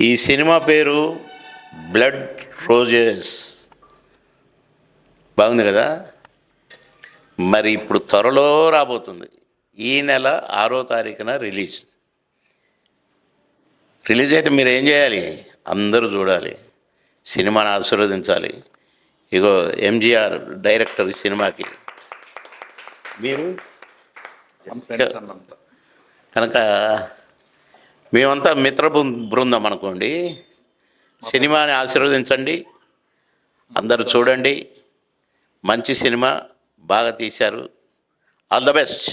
ఈ సినిమా పేరు blood roses. బాగుంది కదా. మరి ఇప్పుడు త్వరలో రాబోతుంది. ఈ నెల 6వ తారీఖున రిలీజ్ అయితే మీరు ఏం చేయాలి? అందరూ చూడాలి, సినిమాని ఆశీర్వదించాలి. ఇగో ఎంజీఆర్ డైరెక్టర్ ఈ సినిమాకి. మీరు కనుక మేమంతా మిత్ర బృందం అనుకోండి. సినిమాని ఆశీర్వదించండి, అందరూ చూడండి. మంచి సినిమా, బాగా తీశారు. All the best.